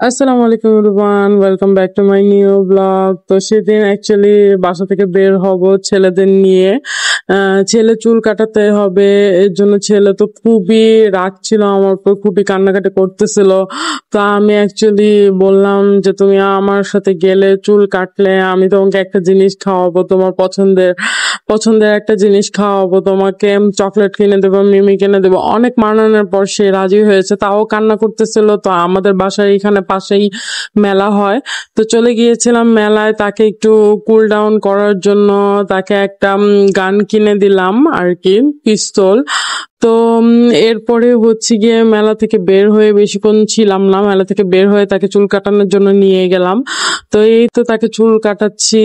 আসসালামু আলাইকুম everyone, welcome back to my new blog. তো সেদিন অ্যাকচুয়ালি বাসা থেকে বের হব ছেলেদের নিয়ে। ছেলে চুল কাটাতে হবে, এর জন্য ছেলে তো খুবই রাগ ছিল আমার উপর, খুবই কান্নাকাটি করতেছিল। তো আমি অ্যাকচুয়ালি বললাম যে তুমি আমার সাথে গেলে চুল কাটলে আমি তোমাকে একটা জিনিস খাওয়াবো, তোমার পছন্দের পছন্দের একটা জিনিস খাওয়াবো তোমাকে, চকলেট কিনে দেবো, মিমি কিনে দেবো। অনেক মানানোর পর সে রাজি হয়েছে, তাও কান্না করতেছিল। তো আমাদের বাসার এখানে পাশেই মেলা হয়, তো চলে গিয়েছিলাম মেলায় তাকে একটু কুল ডাউন করার জন্য। তাকে একটা গান কিনে দিলাম আর কি, পিস্তল। তো এরপরে হচ্ছে গিয়ে মেলা থেকে বের হয়ে বেশিক্ষণ ছিলাম না, মেলা থেকে বের হয়ে তাকে চুল কাটানোর জন্য নিয়ে গেলাম। তো এই তো তাকে চুল কাটাচ্ছি।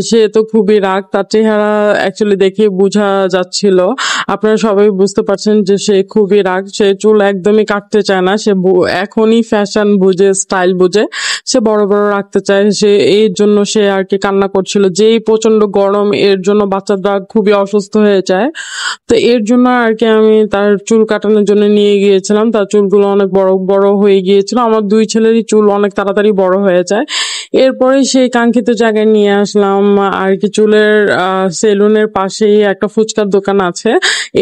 সে তো খুবই রাগ, তার চেহারা অ্যাকচুয়ালি দেখে বোঝা যাচ্ছিল। আপনারা সবাই বুঝতে পারছেন যে সে খুবই রাগ, সে চুল একদমই কাটতে চায় না। সে এখনই ফ্যাশন বুঝে, স্টাইল বুঝে সে বড় বড় রাখতে চায়। সে এর জন্য সে আর কি কান্না করছিল, যেই প্রচন্ড গরম, এর জন্য বাচ্চারা খুবই অসুস্থ হয়ে যায়। তো এর জন্য আর কি আমি তার চুল কাটানোর জন্য নিয়ে গিয়েছিলাম। তার চুলগুলো অনেক বড় বড় হয়ে গিয়েছিল। আমার দুই ছেলেরই চুল অনেক তাড়াতাড়ি বড় হয়ে যায়। এরপরে সেই কাঙ্ক্ষিত জায়গায় নিয়ে আসলাম আর কি, চুলের সেলুনের পাশেই একটা ফুচকার দোকান আছে।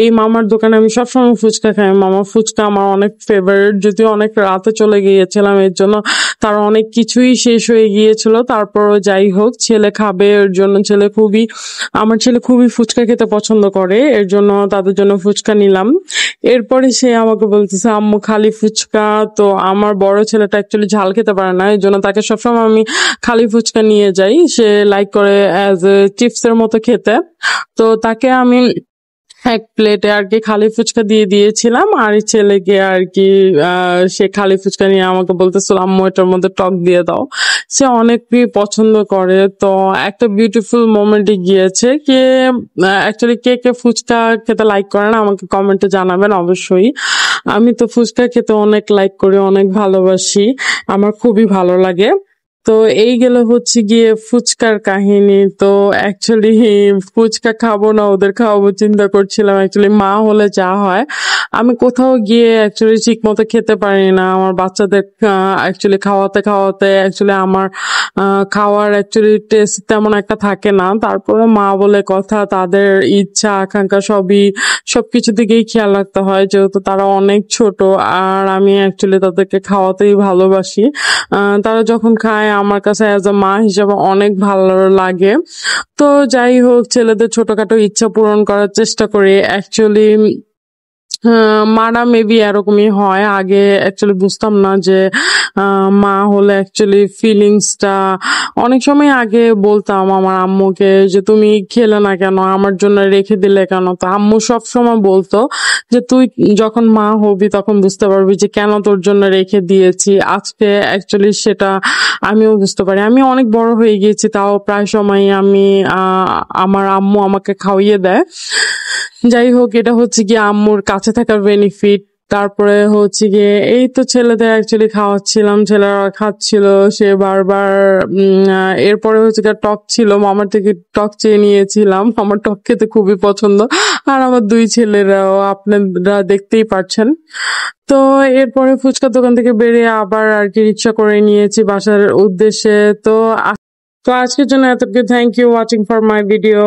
এই মামার দোকানে আমি সবসময় ফুচকা খাই, মামার ফুচকা আমার অনেক ফেভারিট। যদিও অনেক রাতে চলে গিয়েছিলাম, এর জন্য তার অনেক কিছুই শেষ হয়ে গিয়েছিল। তারপরও যাই হোক, ছেলে খাবে এর জন্য, আমার ছেলে খুবই ফুচকা খেতে পছন্দ করে, এর জন্য তাদের জন্য ফুচকা নিলাম। এরপরে সে আমাকে বলতেছে আম্মু খালি ফুচকা। তো আমার বড় ছেলেটা অ্যাকচুয়ালি ঝাল খেতে পারে না, এই জন্য তাকে সবসময় আমি খালি ফুচকা নিয়ে যাই। সে লাইক করে অ্যাজ এ চিপসের মতো খেতে। তো তাকে আমি এক প্লেটে আর কি খালি ফুচকা দিয়ে দিয়েছিলাম, আর এই ছেলেকে আর কি সে খালি ফুচকা নিয়ে আমাকে বলতেছিল আম্মু এটার মধ্যে টক দিয়ে দাও। সে অনেকই পছন্দ করে। তো একটা বিউটিফুল মোমেন্টে গিয়েছে। কে অ্যাকচুয়ালি কে কে ফুচকা খেতে লাইক করে না আমাকে কমেন্টে জানাবেন অবশ্যই। আমি তো ফুচকা খেতে অনেক লাইক করি, অনেক ভালোবাসি, আমার খুবই ভালো লাগে। তো এই গেল হচ্ছে গিয়ে ফুচকার কাহিনী। তো অ্যাকচুয়ালি ফুচকা খাবো না ওদের খাওয়াবো চিন্তা করছিলাম। অ্যাকচুয়ালি মা হলে যা হয়, আমি কোথাও গিয়ে অ্যাকচুয়ালি ঠিক মতো খেতে পারি না। আমার বাচ্চাদের অ্যাকচুয়ালি খাওয়াতে খাওয়াতে অ্যাকচুয়ালি আমার খাওয়ার অ্যাকচুয়ালি টেস্ট তেমন একটা থাকে না। তারপরে মা বলে কথা, তাদের ইচ্ছা আকাঙ্ক্ষা সবকিছু দিকেই খেয়াল রাখতে হয়, যেহেতু তারা অনেক ছোট। আর আমি অ্যাকচুয়ালি তাদেরকে খাওয়াতেই ভালোবাসি। তারা যখন খায় আমার কাছে অ্যাজ আ মা হিসেবে অনেক ভালো লাগে। তো যাই হোক, ছেলেদের ছোটখাটো ইচ্ছা পূরণ করার চেষ্টা করি অ্যাকচুয়ালি। মারা মেবি এরকমই হয়। আগে অ্যাকচুয়ালি বুঝতাম না যে মা হলে অ্যাকচুয়ালি ফিলিংসটা, অনেক সময় আগে বলতাম আমার আম্মুকে যে তুমি খেলে না কেন, আমার জন্য রেখে দিলে কেন। তো আম্মু সব সময় বলতো যে তুই যখন মা হবি তখন বুঝতে পারবি যে কেন তোর জন্য রেখে দিয়েছি। আজকে অ্যাকচুয়ালি সেটা আমিও বুঝতে পারি। আমি অনেক বড় হয়ে গিয়েছি, তাও প্রায় সময় আমি আমার আম্মু আমাকে খাওয়িয়ে দেয়। যাই হোক, এটা হচ্ছে গিয়ে আম্মুর কাছে থাকার বেনিফিট। তারপরে হচ্ছে গিয়ে এই তো ছেলেদের অ্যাকচুয়ালি খাওয়াচ্ছিলাম, ছেলেরা খাচ্ছিল। সে বারবার এরপরে হচ্ছে গিয়ে টক ছিল, মামার থেকে টক চেয়ে নিয়েছিলাম। আমার টক খেতে খুবই পছন্দ, আর আমার দুই ছেলেরাও, আপনারা দেখতেই পাচ্ছেন। তো এরপরে ফুচকার দোকান থেকে বেরিয়ে আবার আর কি রিক্সা করে নিয়েছি বাসার উদ্দেশ্যে। তো আজকের জন্য এতটুকু। Thank you watching for my video.